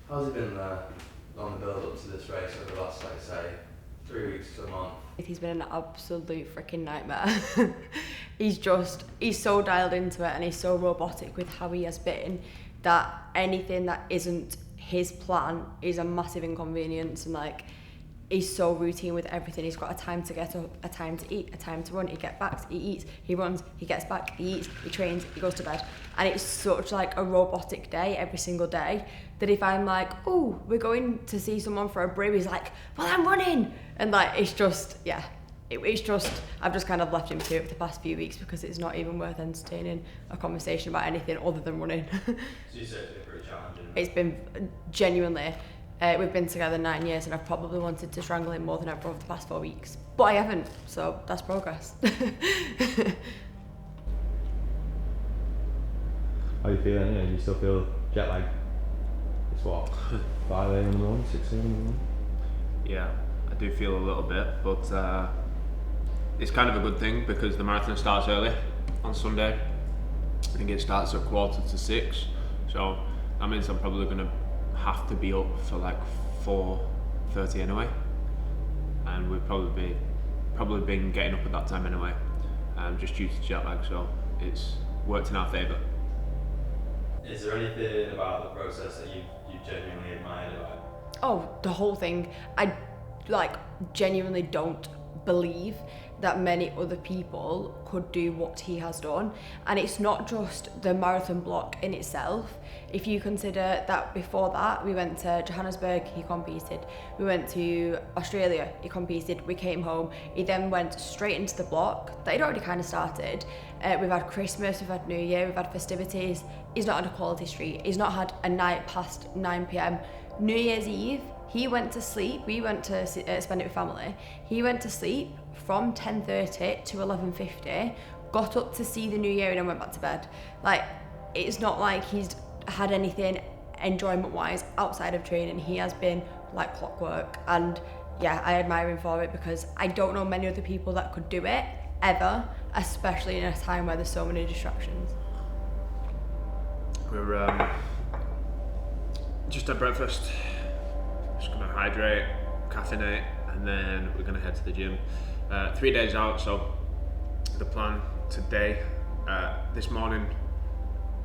How's it been on the build up to this race over the last, like, say, 3 weeks to a month? He's been an absolute freaking nightmare. He's so dialed into it and he's so robotic with how he has been that anything that isn't his plan is a massive inconvenience, and like he's so routine with everything. He's got a time to get up, a time to eat, a time to run. He gets back, he eats, he runs, he gets back, he eats, he trains, he goes to bed. And it's such like a robotic day every single day that if I'm like, oh, we're going to see someone for a brew, he's like, well, I'm running. And like, it's just, yeah, it's just, I've just kind of left him to it for the past few weeks because it's not even worth entertaining a conversation about anything other than running. So you said it's been pretty challenging? It's been genuinely, we've been together 9 years and I've probably wanted to strangle him more than ever over the past 4 weeks. But I haven't, so that's progress. How are you feeling? Yeah, do you still feel jet lag? It's what, 5 a.m. in the morning, 6 a.m. in the morning? Yeah, I do feel a little bit, but it's kind of a good thing because the marathon starts early on Sunday. I think it starts at 5:45, so that means I'm probably going to have to be up for like 4:30 anyway, and we've probably been getting up at that time anyway, just due to jet lag, so it's worked in our favour. Is there anything about the process that you genuinely admired about it? Oh, the whole thing. I like genuinely don't believe that many other people could do what he has done, and it's not just the marathon block in itself. If you consider that before that we went to Johannesburg, he competed, we went to Australia, he competed, we came home, he then went straight into the block that he'd already kind of started. We've had Christmas, we've had New Year, we've had festivities. He's not had a quality street, he's not had a night past 9 p.m. New Year's Eve, he went to sleep, we went to spend it with family, he went to sleep from 10:30 to 11:50, got up to see the New Year and then went back to bed. Like, it's not like he's had anything enjoyment wise outside of training. He has been like clockwork, and yeah, I admire him for it because I don't know many other people that could do it ever, especially in a time where there's so many distractions. We're just had breakfast, just gonna hydrate, caffeinate, and then we're gonna head to the gym. 3 days out, so the plan today, this morning,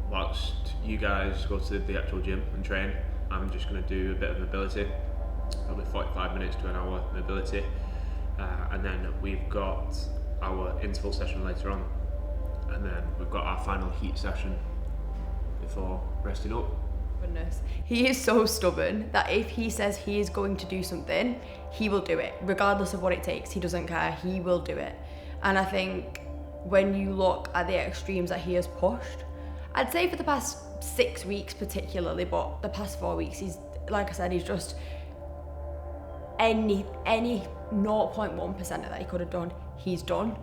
whilst you guys go to the actual gym and train, I'm just gonna do a bit of mobility, probably 45 minutes to an hour mobility, and then we've got our interval session later on, and then we've got our final heat session before resting up. Goodness. He is so stubborn that if he says he is going to do something, he will do it, regardless of what it takes. He doesn't care, he will do it. And I think when you look at the extremes that he has pushed, I'd say for the past 6 weeks particularly, but the past 4 weeks, he's, like I said, he's just any 0.1% that he could have done, he's done.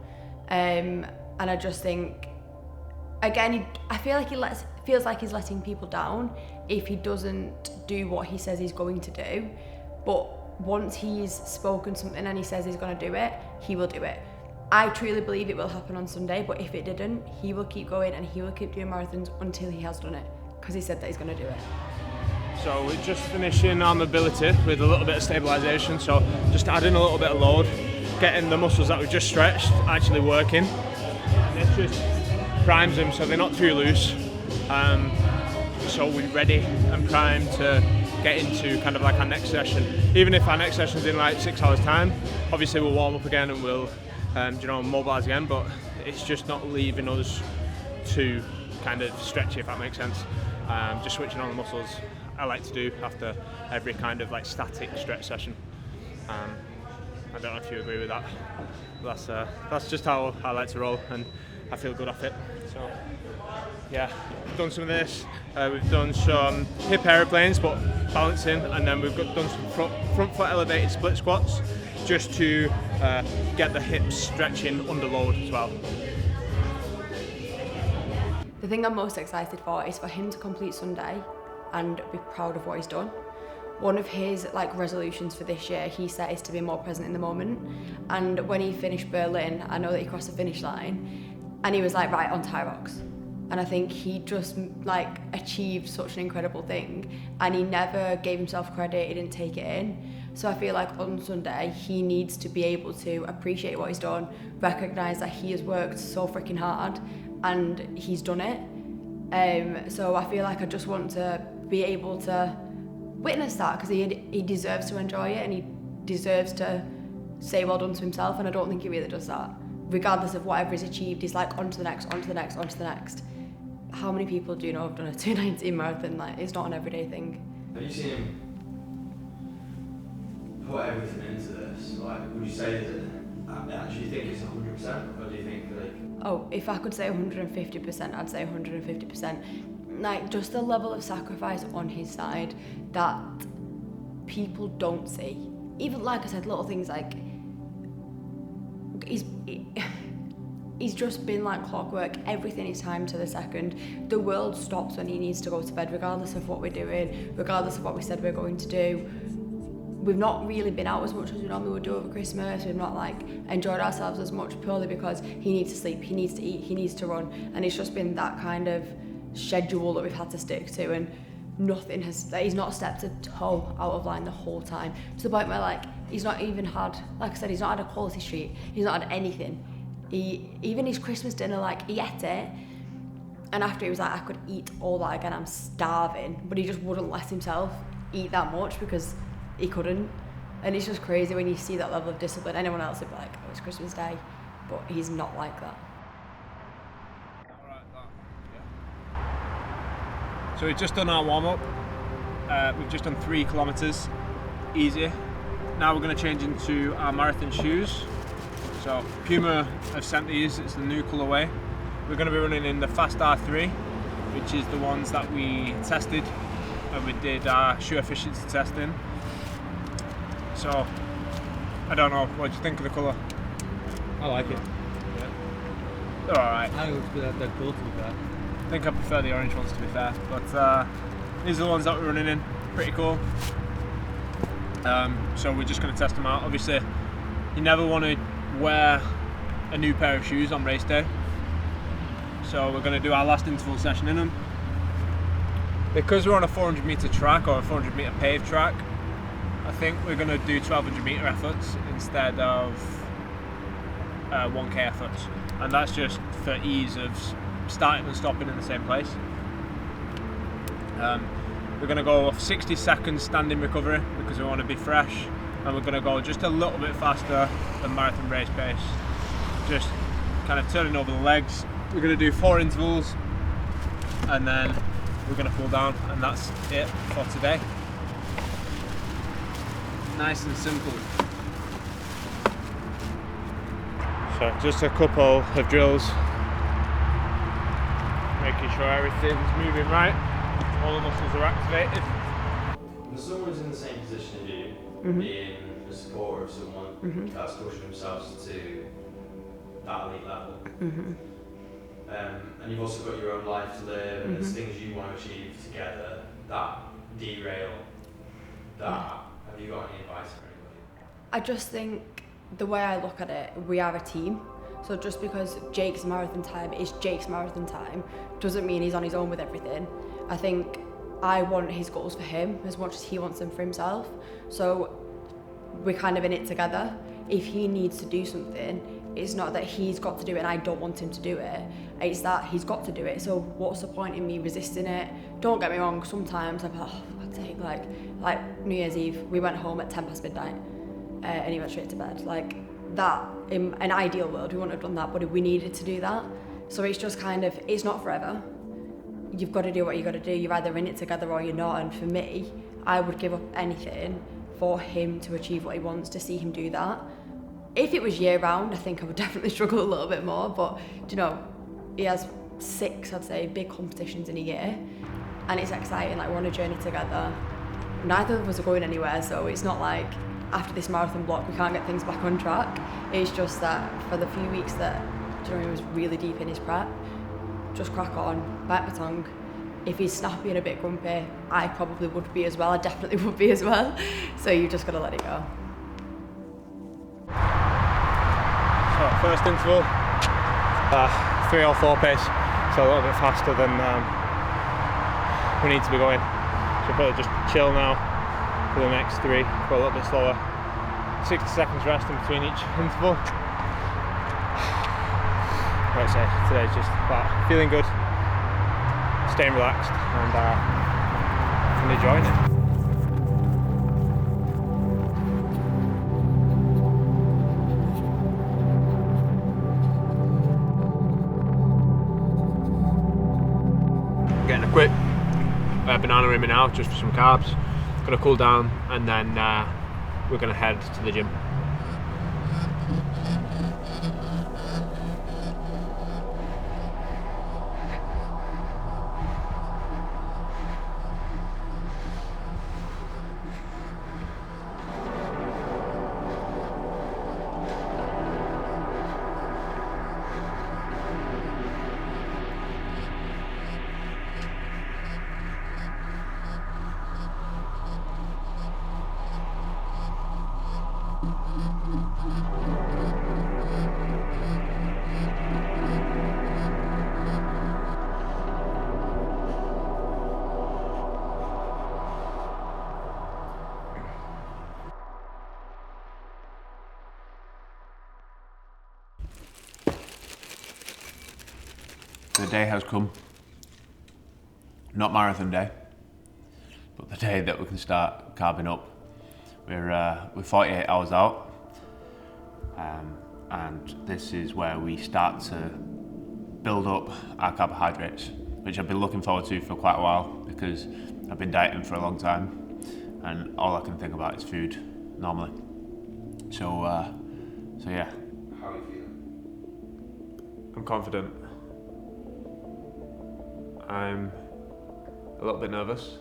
And I just think, again, I feel like feels like he's letting people down if he doesn't do what he says he's going to do. But once he's spoken something and he says he's going to do it, he will do it. I truly believe it will happen on Sunday, but if it didn't, he will keep going and he will keep doing marathons until he has done it, because he said that he's going to do it. So we're just finishing our mobility with a little bit of stabilisation, so just adding a little bit of load, getting the muscles that we've just stretched actually working. And it just primes them so they're not too loose. So we're ready and primed to get into kind of like our next session. Even if our next session's in like 6 hours time, obviously we'll warm up again and we'll mobilise again, but it's just not leaving us to kind of stretch it, if that makes sense. Just switching on the muscles I like to do after every kind of like static stretch session. I don't know if you agree with that. That's just how I like to roll, and I feel good off it. So yeah, we've done some of this. We've done some hip aeroplanes, but balancing, and then we've done some front foot elevated split squats, just to get the hips stretching under load as well. The thing I'm most excited for is for him to complete Sunday and be proud of what he's done. One of his resolutions for this year he set is to be more present in the moment, and when he finished Berlin, I know that he crossed the finish line and he was like, right, on High Rocks. And I think he just like achieved such an incredible thing, and he never gave himself credit, he didn't take it in. So I feel like on Sunday, he needs to be able to appreciate what he's done, recognise that he has worked so freaking hard and he's done it. So I feel like I just want to be able to witness that, because he deserves to enjoy it and he deserves to say well done to himself, and I don't think he really does that. Regardless of whatever he's achieved, he's like on to the next, on to the next, on to the next. How many people do you know have done a 2:19 marathon? Like, it's not an everyday thing. Have you seen him put everything into this? Like, would you say that I actually think it's 100%, or do you think like? Oh, if I could say 150%, I'd say 150%. Like, just the level of sacrifice on his side that people don't see. Even, like I said, little things like he's just been like clockwork. Everything is timed to the second. The world stops when he needs to go to bed, regardless of what we're doing, regardless of what we said we're going to do. We've not really been out as much as we normally would do over Christmas. We've not like enjoyed ourselves as much, purely because he needs to sleep, he needs to eat, he needs to run, and it's just been that kind of schedule that we've had to stick to, and nothing has, like, he's not stepped a toe out of line the whole time, to the point where like he's not even had, like I said, he's not had a quality street, he's not had anything. Even his Christmas dinner, like, he ate it, and after he was like, I could eat all that again, I'm starving, but he just wouldn't let himself eat that much because he couldn't. And it's just crazy when you see that level of discipline. Anyone else would be like, oh, it's Christmas Day, but he's not like that. So we've just done our warm-up. We've just done 3 kilometers, easy. Now we're going to change into our marathon shoes. So Puma have sent these, it's the new colourway. We're going to be running in the Fast R3, which is the ones that we tested when we did our shoe efficiency testing. So, I don't know, what do you think of the colour? I like it. Yeah. They're alright. I think it looks good. They're cool, to be fair. I think I prefer the orange ones, to be fair. But these are the ones that we're running in. Pretty cool. So we're just going to test them out. Obviously, you never want to wear a new pair of shoes on race day. So we're going to do our last interval session in them. Because we're on a 400 metre track, or a 400 metre paved track, I think we're going to do 1200 metre efforts instead of 1k efforts. And that's just for ease of starting and stopping in the same place. We're going to go off 60 seconds standing recovery because we want to be fresh, and we're going to go just a little bit faster than marathon race pace, just kind of turning over the legs. We're going to do 4 intervals and then we're going to cool down, and that's it for today. Nice and simple. So just a couple of drills, making sure everything's moving right, all the muscles are activated. When someone's in the same position as you, being a supporter of someone that's pushing themselves to that elite level, and you've also got your own life to live, and there's things you want to achieve together that derail that. Have you got any advice for anybody? I just think the way I look at it, we are a team. So just because Jake's marathon time is Jake's marathon time doesn't mean he's on his own with everything. I think I want his goals for him as much as he wants them for himself. So we're kind of in it together. If he needs to do something, it's not that he's got to do it and I don't want him to do it. It's that he's got to do it. So what's the point in me resisting it? Don't get me wrong, sometimes I'm like, oh, for God's sake, like New Year's Eve, we went home at 10 past midnight and he went straight to bed. Like that, in an ideal world, we wouldn't have done that, but we needed to do that. So it's just kind of, it's not forever. You've got to do what you got to do. You're either in it together or you're not. And for me, I would give up anything for him to achieve what he wants, to see him do that. If it was year round, I think I would definitely struggle a little bit more, but you know, he has 6, I'd say, big competitions in a year, and it's exciting. Like, we're on a journey together. Neither of us are going anywhere, so it's not like after this marathon block we can't get things back on track. It's just that for the few weeks that Jeremy was really deep in his prep, just crack on, bite my tongue. If he's snappy and a bit grumpy, I probably would be as well. I definitely would be as well. So you just got to let it go. So first interval, 3 or 4 pace. so a little bit faster than we need to be going. So probably just chill now for the next 3, go a little bit slower. 60 seconds rest in between each interval. Like I say, today's just about feeling good, staying relaxed, and enjoying it. Getting a quick banana in me now, just for some carbs. Gonna cool down, and then we're gonna head to the gym. The day has come. Not marathon day, but the day that we can start carbing up. We're 48 hours out, and this is where we start to build up our carbohydrates, which I've been looking forward to for quite a while because I've been dieting for a long time, and all I can think about is food normally. So yeah. How are you feeling? I'm confident. I'm a little bit nervous,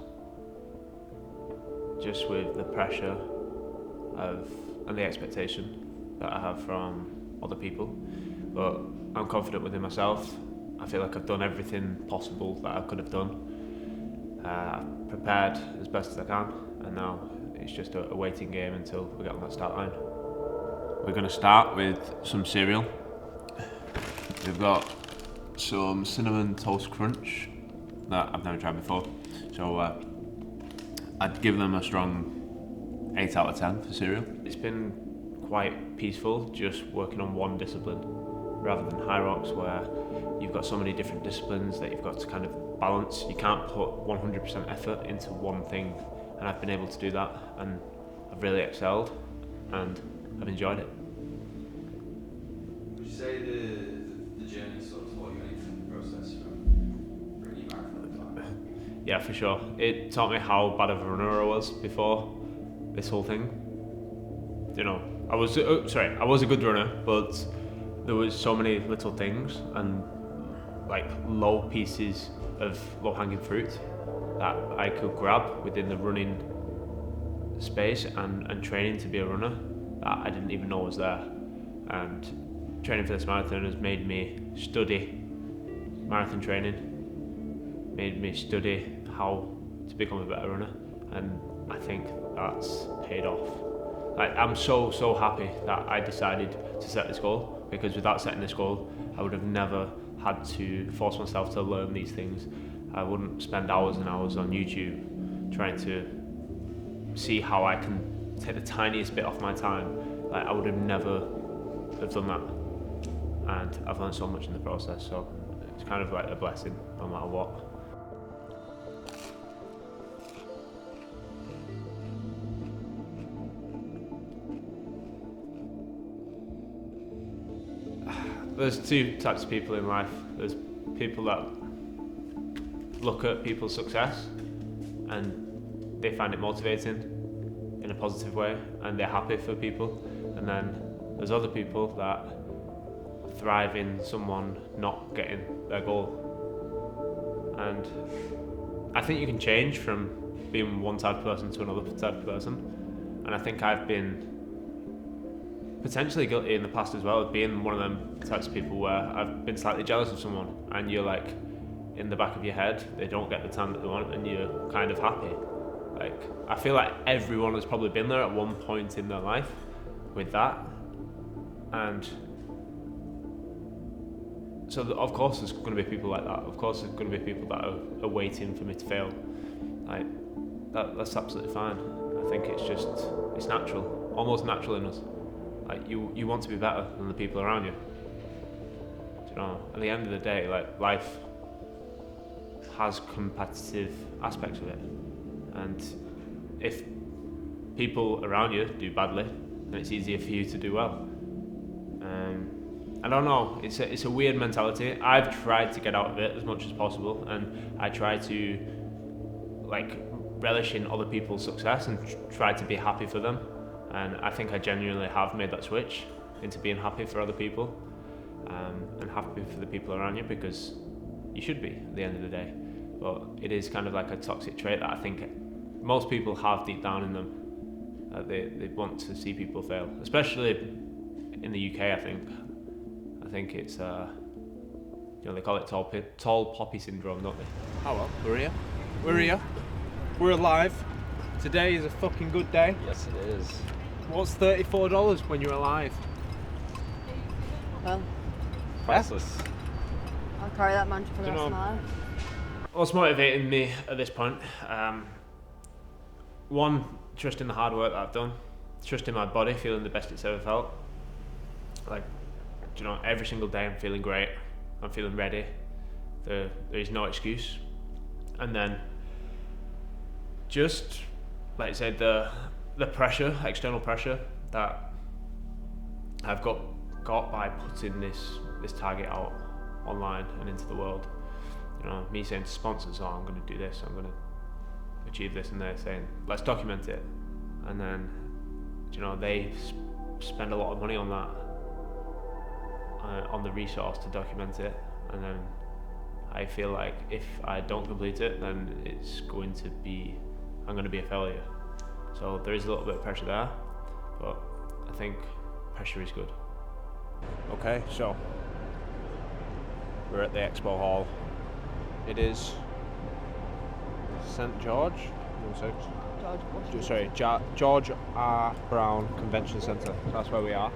just with the pressure and the expectation that I have from other people, but I'm confident within myself. I feel like I've done everything possible that I could have done. I've prepared as best as I can, and now it's just a waiting game until we get on that start line. We're going to start with some cereal. We've got some cinnamon toast crunch that I've never tried before, so I'd give them a strong 8 out of 10 for cereal. It's been quite peaceful just working on one discipline rather than High Rocks, where you've got so many different disciplines that you've got to kind of balance. You can't put 100% effort into one thing, and I've been able to do that, and I've really excelled and I've enjoyed it. Would you say the journey sort of taught you anything in the process from bringing you back from the plan? Yeah, for sure. It taught me how bad of a runner I was before this whole thing. You know, I was a good runner, but there was so many little things and like low pieces of low-hanging fruit that I could grab within the running space and training to be a runner that I didn't even know was there. And training for this marathon has made me study marathon training, made me study how to become a better runner, and I think that's paid off. Like, I'm so happy that I decided to set this goal, because without setting this goal I would have never had to force myself to learn these things. I wouldn't spend hours and hours on YouTube trying to see how I can take the tiniest bit off my time. Like, I would have never have done that, and I've learned so much in the process, so it's kind of like a blessing no matter what. There's two types of people in life. There's people that look at people's success and they find it motivating in a positive way and they're happy for people. And then there's other people that thrive in someone not getting their goal. And I think you can change from being one type of person to another type of person. And I think I've been potentially guilty in the past as well of being one of them types of people where I've been slightly jealous of someone, and you're like, in the back of your head, they don't get the time that they want and you're kind of happy. Like, I feel like everyone has probably been there at one point in their life with that, and So of course there's going to be people like that. Of course there's going to be people that are waiting for me to fail. Like that's absolutely fine. I think it's natural, almost natural in us. Like you want to be better than the people around you. Do you know? At the end of the day, like life has competitive aspects of it, and if people around you do badly, then it's easier for you to do well. I don't know, it's a weird mentality. I've tried to get out of it as much as possible, and I try to like relish in other people's success and try to be happy for them. And I think I genuinely have made that switch into being happy for other people, and happy for the people around you, because you should be at the end of the day. But it is kind of like a toxic trait that I think most people have deep down in them. They want to see people fail, especially in the UK. I think it's they call it tall poppy syndrome, don't they? Oh well, we're here. We're alive. Today is a fucking good day. Yes, it is. What's $34 when you're alive? Well, Priceless. I'll carry that mantra for the Do you rest of know- my life. What's motivating me at this point? One, trusting the hard work that I've done, trusting my body, feeling the best it's ever felt. Like, every single day I'm feeling great, I'm feeling ready, there is no excuse. And then just, like I said, the pressure, external pressure that I've got by putting this target out online and into the world. Me saying to sponsors, I'm going to do this, I'm going to achieve this, and they're saying, let's document it. And then, they spend a lot of money on that, on the resource to document it. And then I feel like if I don't complete it, then I'm going to be a failure. So there is a little bit of pressure there, but I think pressure is good. Okay, so we're at the Expo Hall. It is St. George? George R. Brown Convention Centre. That's where we are.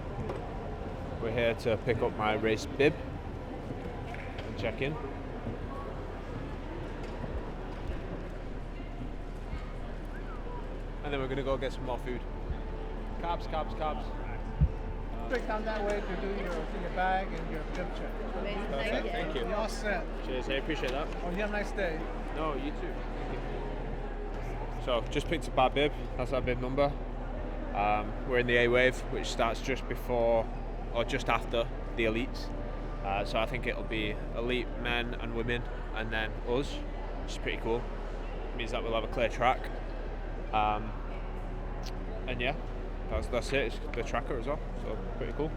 We're here to pick up my race bib and check in. And then we're going to go get some more food. Cabs. Straight down that way to do your bag and your bib check. Perfect, thank you. You're all set. Cheers, I appreciate that. Oh, you have a nice day. No, you too. So, just picked up our bib. That's our bib number. We're in the A wave, which starts just before or just after the elites. So I think it'll be elite men and women, and then us, which is pretty cool. It means that we'll have a clear track. And yeah, that's it. It's the tracker as well, so pretty cool.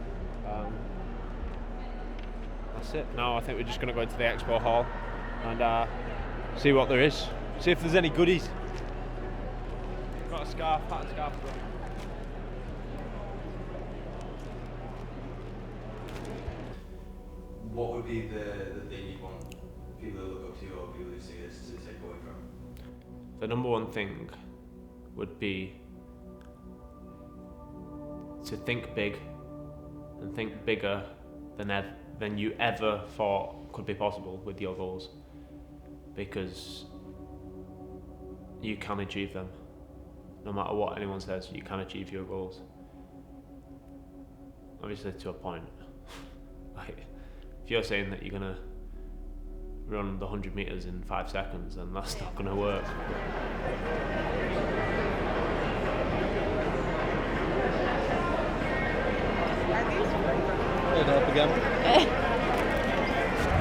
That's it. Now I think we're just going to go into the Expo Hall and see what there is. See if there's any goodies. Got a scarf, hat and scarf as well. What would be the thing you want people to look up to, or people who see this to take away from? The number one thing would be to think big and think bigger than you ever thought could be possible with your goals, because you can achieve them. No matter what anyone says, you can achieve your goals. Obviously to a point. Like, if you're saying that you're gonna run the 100 meters in 5 seconds, then that's not gonna work. Hold up again.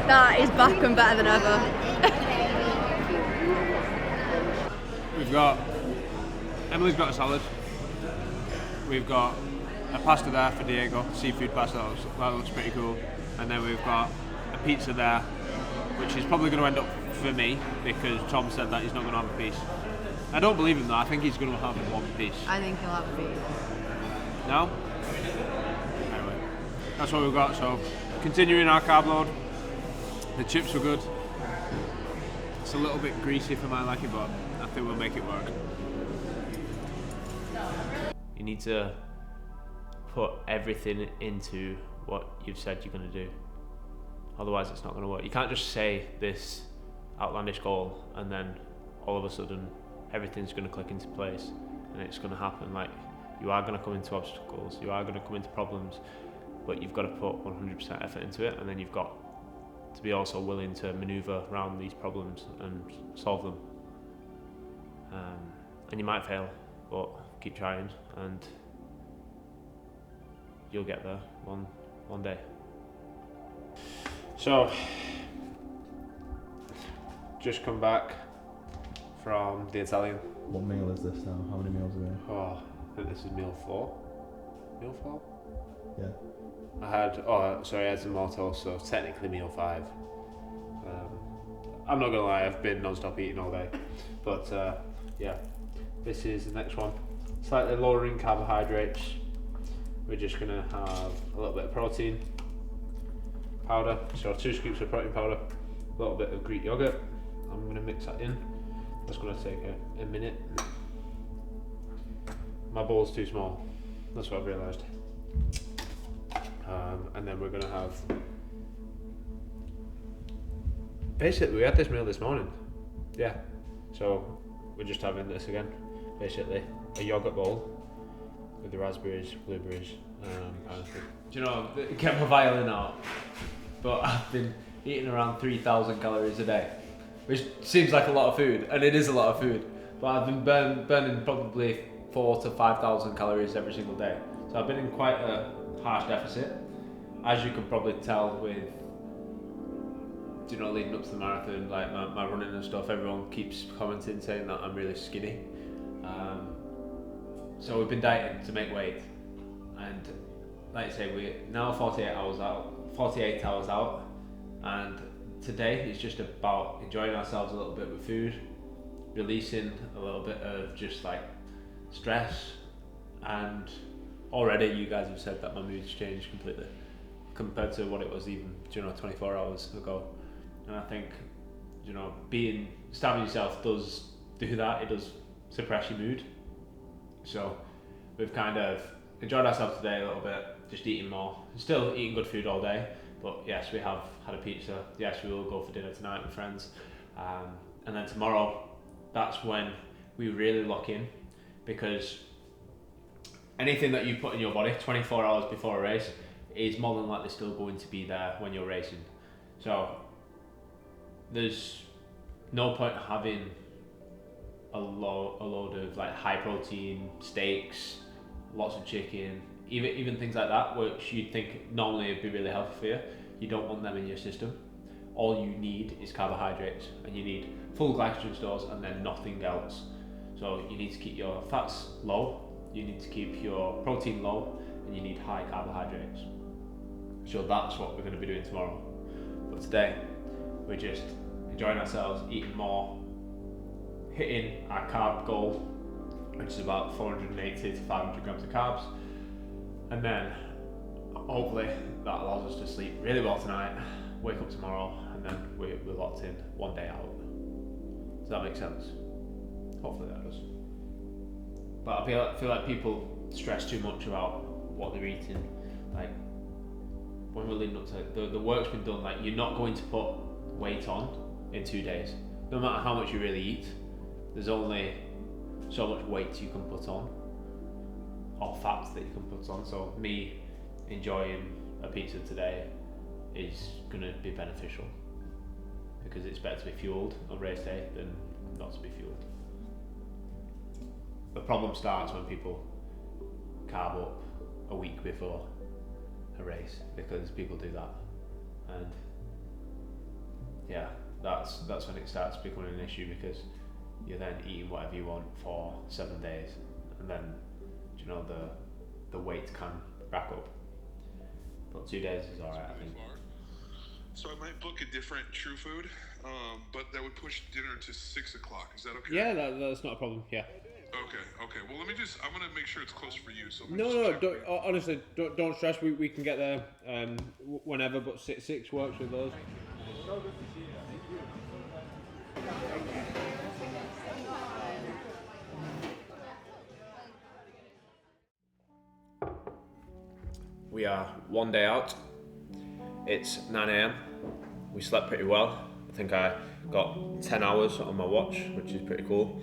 That is back and better than ever. Emily's got a salad. We've got a pasta there for Diego, seafood pasta, that looks pretty cool. And then we've got a pizza there, which is probably going to end up for me, because Tom said that he's not going to have a piece. I don't believe him though, I think he's going to have one piece. I think he'll have a piece. No? Anyway, that's what we've got, so continuing our carb load. The chips were good. It's a little bit greasy for my liking, but I think we'll make it work. You need to put everything into what you've said you're going to do. Otherwise it's not going to work. You can't just say this outlandish goal and then all of a sudden everything's going to click into place and it's going to happen. Like, you are going to come into obstacles, you are going to come into problems, but you've got to put 100% effort into it, and then you've got to be also willing to maneuver around these problems and solve them. And you might fail, but keep trying and you'll get there one day. So, just come back from the Italian. What meal is this now? How many meals are we? Oh, I think this is meal 4. Meal 4? Yeah. I had some more toast, so technically meal 5. I'm not gonna lie, I've been non-stop eating all day, but yeah, this is the next one. Slightly lower in carbohydrates. We're just gonna have a little bit of protein powder, so 2 scoops of protein powder, a little bit of Greek yogurt. I'm gonna mix that in. That's gonna take a minute. My bowl's too small, that's what I've realised. And then we're gonna have, basically we had this meal this morning, yeah, so we're just having this again, basically a yogurt bowl with the raspberries, blueberries, kind of thing. Do you know, get my violin out, but I've been eating around 3,000 calories a day, which seems like a lot of food, and it is a lot of food, but I've been burning probably 4,000 to 5,000 calories every single day, so I've been in quite a harsh deficit, as you can probably tell with, you know, leading up to the marathon, like my running and stuff. Everyone keeps commenting saying that I'm really skinny. So we've been dieting to make weight, and like I say, we're now 48 hours out, and today is just about enjoying ourselves a little bit with food, releasing a little bit of just like stress, and already you guys have said that my mood's changed completely compared to what it was even, 24 hours ago. And I think, starving yourself does do that. It does suppress your mood. So we've kind of enjoyed ourselves today a little bit, just eating more. Still eating good food all day, but yes, we have had a pizza. Yes, we will go for dinner tonight with friends. And then tomorrow, that's when we really lock in, because anything that you put in your body 24 hours before a race is more than likely still going to be there when you're racing. So there's no point having a load of like high protein steaks, lots of chicken, even things like that, which you'd think normally would be really healthy for you. You don't want them in your system. All you need is carbohydrates, and you need full glycogen stores and then nothing else. So you need to keep your fats low, you need to keep your protein low, and you need high carbohydrates. So that's what we're going to be doing tomorrow. But today, we're just enjoying ourselves, eating more, hitting our carb goal, which is about 480 to 500 grams of carbs. And then, hopefully, that allows us to sleep really well tonight, wake up tomorrow, and then we're locked in one day out. Does that make sense? Hopefully that does. But I feel like people stress too much about what they're eating. Like, when we're leading up to the work's been done, like, you're not going to put weight on in 2 days. No matter how much you really eat, there's only so much weight you can put on, or fats that you can put on. So me enjoying a pizza today is going to be beneficial, because it's better to be fueled on race day than not to be fueled. The problem starts when people carb up a week before a race, because people do that, and yeah, that's when it starts becoming an issue, because you're then eating whatever you want for 7 days, and then the weight can rack up. But 2 days is alright, I think. So I might book a different True Food, but that would push dinner to 6 o'clock. Is that okay? Yeah, that's not a problem. Yeah. Okay. Well, let me I'm gonna make sure it's close for you. So Honestly, don't stress. We can get there whenever, but 6 works with us. We are one day out. It's 9 a.m. we slept pretty well. I think I got 10 hours on my watch, which is pretty cool.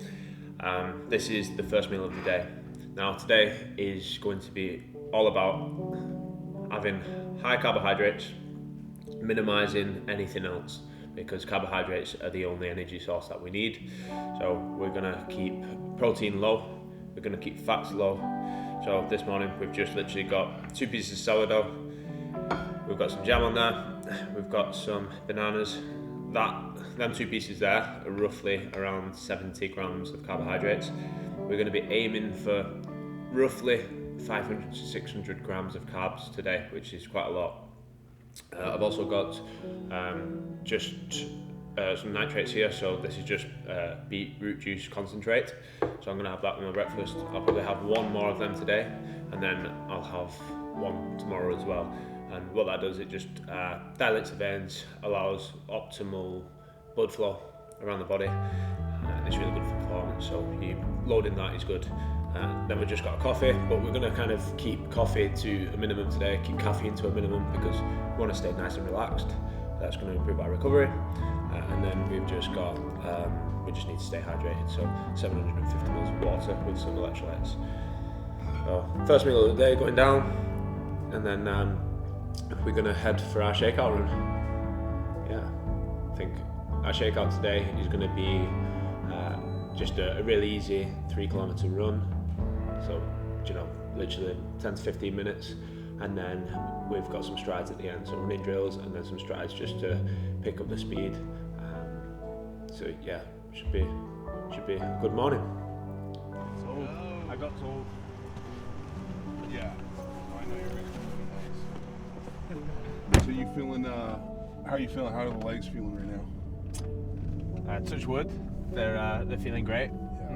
This is the first meal of the day. Now today is going to be all about having high carbohydrates, minimizing anything else, because carbohydrates are the only energy source that we need. So we're gonna keep protein low, we're gonna keep fats low. So this morning we've just literally got 2 pieces of sourdough, we've got some jam on there, we've got some bananas. Them 2 pieces there are roughly around 70 grams of carbohydrates. We're gonna be aiming for roughly 500 to 600 grams of carbs today, which is quite a lot. I've also got some nitrates here, so this is just beetroot juice concentrate. So I'm going to have that with my breakfast. I'll probably have 1 more of them today, and then I'll have 1 tomorrow as well. And what that does, it just dilates the veins, allows optimal blood flow around the body, and it's really good for performance. So loading that is good. Then we've just got a coffee, but we're going to kind of keep coffee to a minimum today, keep caffeine to a minimum, because we want to stay nice and relaxed. That's going to improve our recovery. And then we've just got, we just need to stay hydrated, so 750 mils of water with some electrolytes. So first meal of the day going down, and then we're going to head for our shakeout run. Yeah, I think our shakeout today is going to be just a really easy 3 kilometre run. So, literally 10 to 15 minutes, and then we've got some strides at the end, so running drills, and then some strides just to pick up the speed. So yeah, should be a good morning. I got told. Yeah, I know you're nice. So you feeling? How are you feeling? How are the legs feeling right now? Touch wood, they're feeling great. Yeah.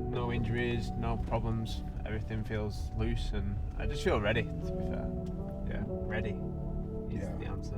No injuries, no problems. Everything feels loose, and I just feel ready. To be fair, yeah, ready is the answer.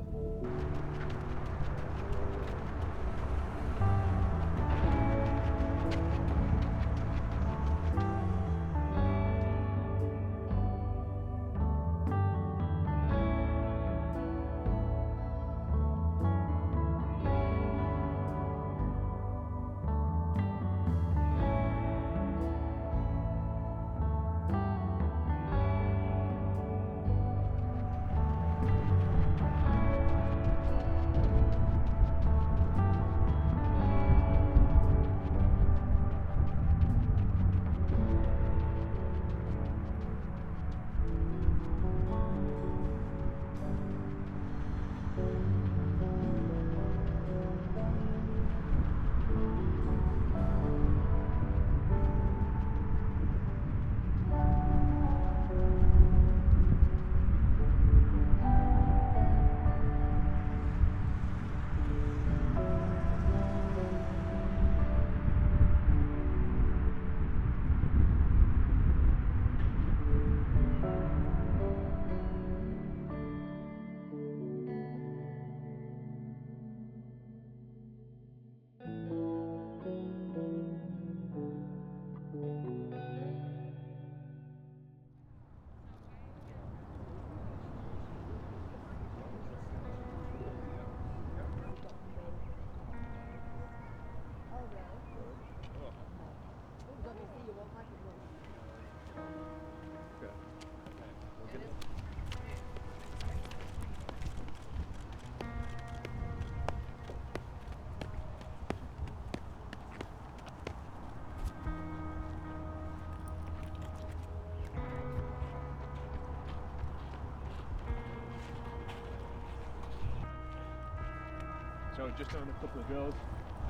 So just done a couple of drills,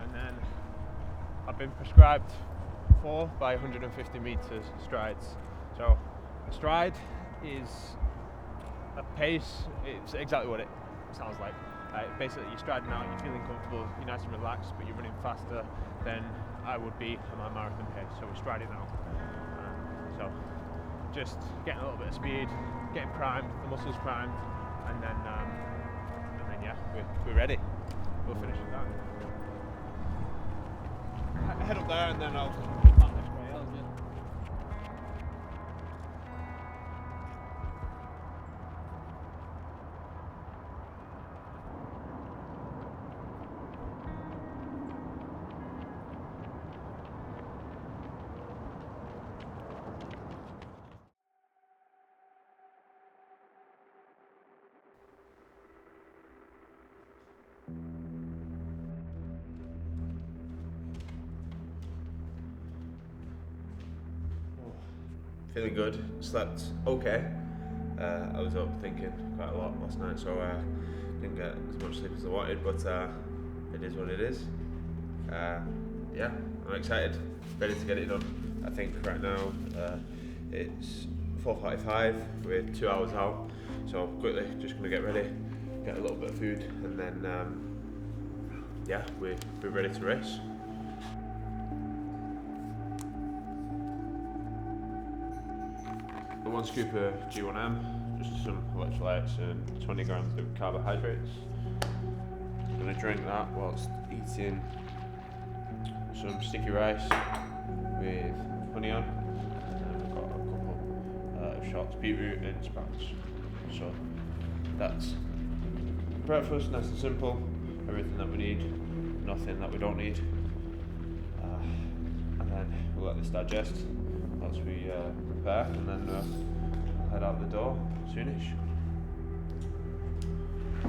and then I've been prescribed 4 by 150 meters strides. So a stride is a pace. It's exactly what it sounds like. Basically, you're striding out, you're feeling comfortable, you're nice and relaxed, but you're running faster than I would be at my marathon pace. So we're striding out. So just getting a little bit of speed, getting primed, the muscles primed, and then yeah, we're ready. We'll finish with that. Head up there, and then I'll plan this way. feeling good. Slept okay. I was up thinking quite a lot last night, so didn't get as much sleep as I wanted, but it is what it is. Yeah, I'm excited, ready to get it done. I think right now it's 4:45, we're 2 hours out, so quickly just gonna get ready, get a little bit of food, and then yeah, we're ready to race. The 1 scoop of G1M, just some electrolytes and 20 grams of carbohydrates. I'm gonna drink that whilst eating some sticky rice with honey on, and I've got a couple of shots of beetroot and sprouts. So that's breakfast, nice and simple, everything that we need, nothing that we don't need, and then we'll let this digest as we prepare, and then we'll head out the door soonish.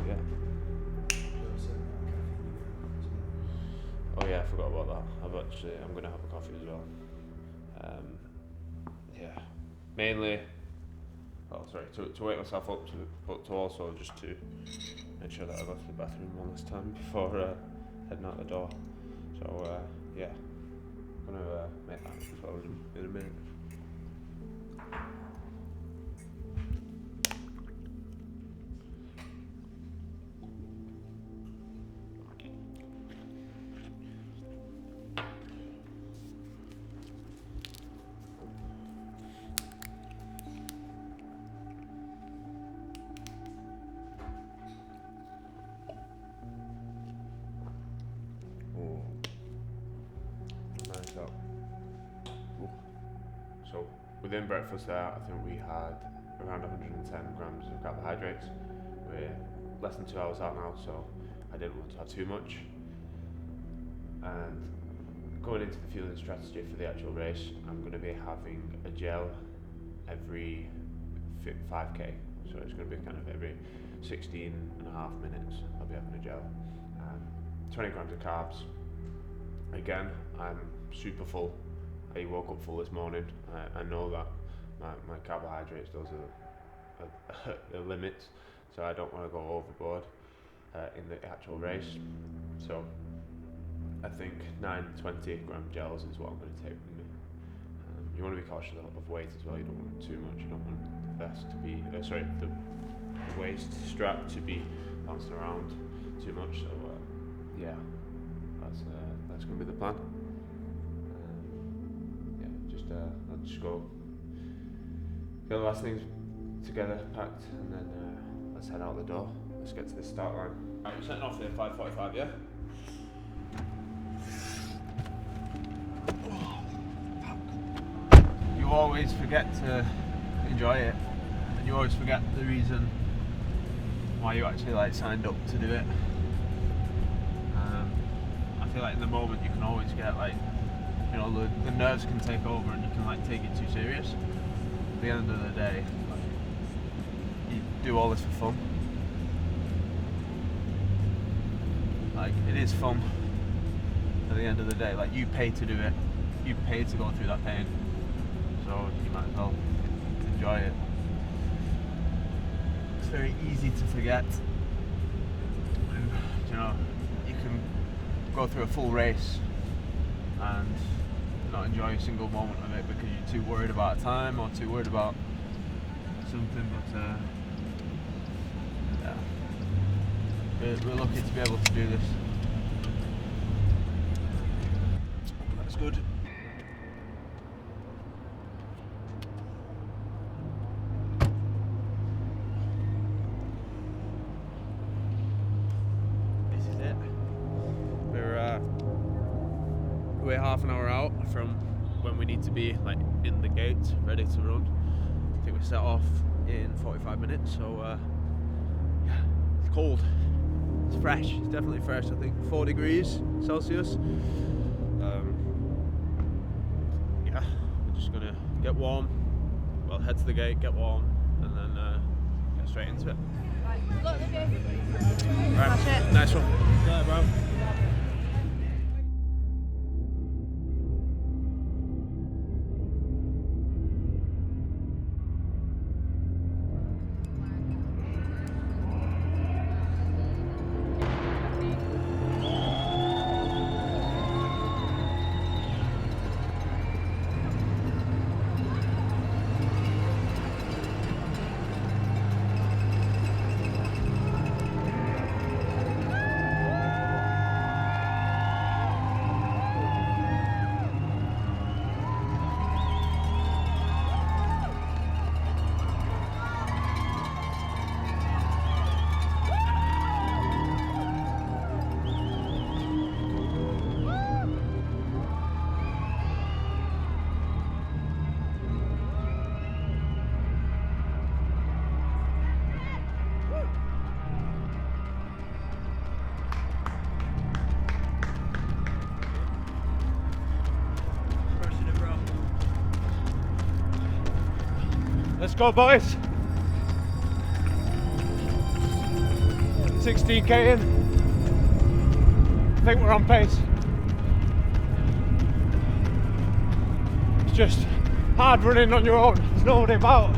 Yeah. Oh yeah, I forgot about that. I'm gonna have a coffee as well. Yeah, mainly. Oh, sorry, to wake myself up, but to also just to make sure that I go to the bathroom one last time before heading out the door. So yeah, I'm gonna make that as well in a minute. So within breakfast there, I think we had around 110 grams of carbohydrates. We're less than 2 hours out now, so I didn't want to have too much. And going into the fueling strategy for the actual race, I'm going to be having a gel every 5k. So it's going to be kind of every 16 and a half minutes I'll be having a gel. 20 grams of carbs. Again, I'm super full. I woke up full this morning. I know that my carbohydrates, those are the limits, so I don't want to go overboard in the actual race. So I think 9-20 gram gels is what I'm going to take with me. You want to be cautious of weight as well. You don't want too much. You don't want the vest to be, the waist strap to be bouncing around too much. So yeah, that's going to be the plan. I'll just go get the last things together, packed, and then let's head out the door. Let's get to the start line. Right, we're setting off here at 5:45, yeah? You always forget to enjoy it, and you always forget the reason why you actually signed up to do it. I feel like in the moment you can always get the nerves can take over and you can take it too serious. At the end of the day, you do all this for fun. It is fun at the end of the day. You pay to do it, you pay to go through that pain, so you might as well enjoy it. It's very easy to forget. You can go through a full race and not enjoy a single moment of it because you're too worried about time or too worried about something, but yeah, we're lucky to be able to do this. That's good. This is it. We're half an hour out from when we need to be in the gate, ready to run. I think we set off in 45 minutes, so yeah, it's cold. It's fresh, it's definitely fresh. I think 4 degrees Celsius. Yeah, we're just gonna get warm, head to the gate, get warm, and then get straight into it. Right, nice one. Yeah, bro. Let's go, boys. 16k in. I think we're on pace. It's just hard running on your own. There's nobody about.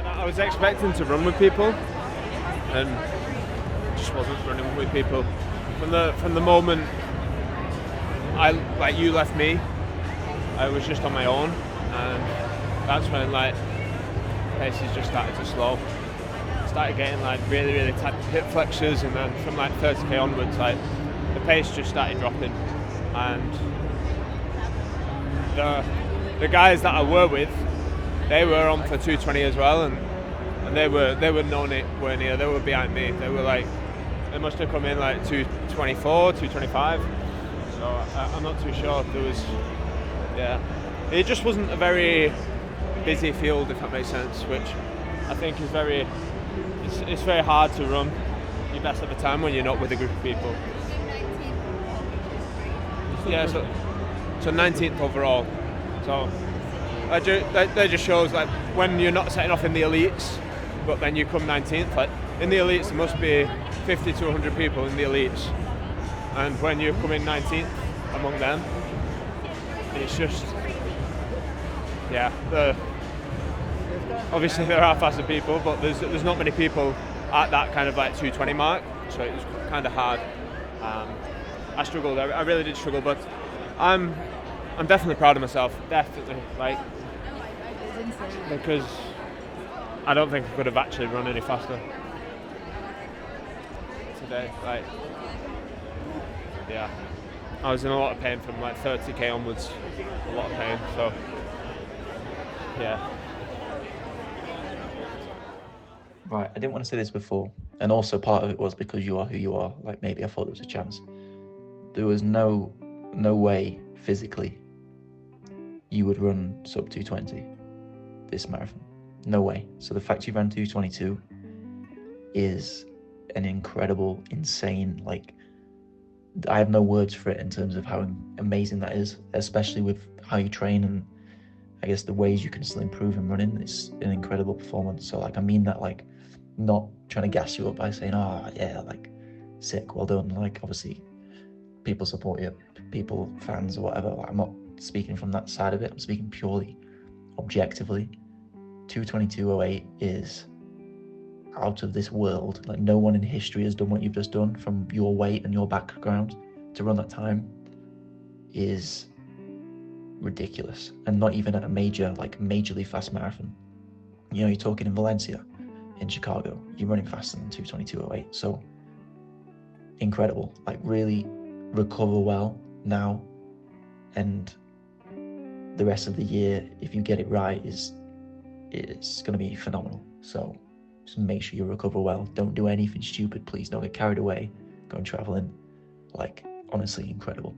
I was expecting to run with people, and just wasn't running with people. From the moment you left me, I was just on my own, and that's when paces just started to slow. Started getting really tight hip flexors, and then from 30k onwards, the pace just started dropping, and the guys that I were with they were on for 220 as well, and they were nowhere near. They were behind me. They were like, they must have come in like 224, 225. So I'm not too sure. There was, yeah, it just wasn't a very busy field, if that makes sense, which I think is very, it's very hard to run your best at the time when you're not with a group of people. Yeah, so 19th overall. So that just shows like when you're not setting off in the elites, but then you come 19th. Like in the elites, there must be 50 to 100 people in the elites, and when you come in 19th among them, it's just, yeah. Obviously there are faster people, but there's not many people at that kind of like 220 mark, so it was kind of hard. I struggled. I really did struggle, but I'm definitely proud of myself. Definitely, like, because I don't think I could have actually run any faster today. Like, yeah, I was in a lot of pain from like 30k onwards. A lot of pain. So, yeah. Right, I didn't want to say this before, and also part of it was because you are who you are. Like, maybe I thought there was a chance. There was no way physically you would run sub 220 this marathon. No way. So the fact you ran 222 is an incredible, insane, like, I have no words for it in terms of how amazing that is, especially with how you train and I guess the ways you can still improve in running. It's an incredible performance. So like, I mean that, like, not trying to gas you up by saying, oh yeah, like, sick, well done. Like, obviously people support you, people, fans or whatever. Like, I'm not speaking from that side of it. I'm speaking purely objectively. 222.08 is out of this world. Like, no one in history has done what you've just done from your weight and your background. To run that time is ridiculous, and not even at a majorly fast marathon. You know, you're talking in Valencia, in Chicago, you're running faster than 222.08. So incredible. Like, really recover well now, and the rest of the year, if you get it right, it's going to be phenomenal. So just make sure you recover well. Don't do anything stupid, please. Don't get carried away going traveling. Like, honestly, incredible.